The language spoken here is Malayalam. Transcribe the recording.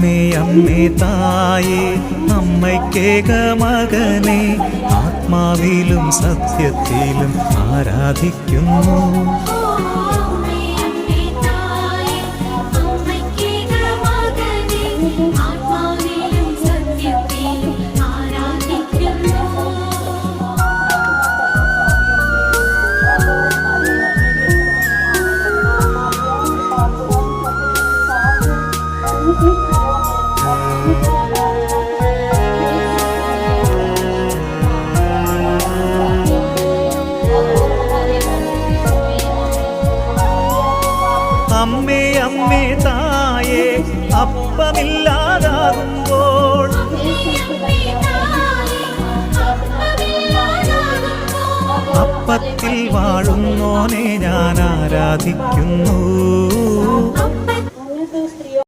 അമ്മേ അമ്മേ തായേ അമ്മയ്ക്കേക മകനെ ആത്മാവിലും സത്യത്തിലും ആരാധിക്കുന്നു. അമ്മേ അമ്മേ തായേ അപ്പമില്ലാതാകുമ്പോൾ അപ്പത്തിൽ വാഴുന്നോനെ ഞാൻ ആരാധിക്കുന്നു.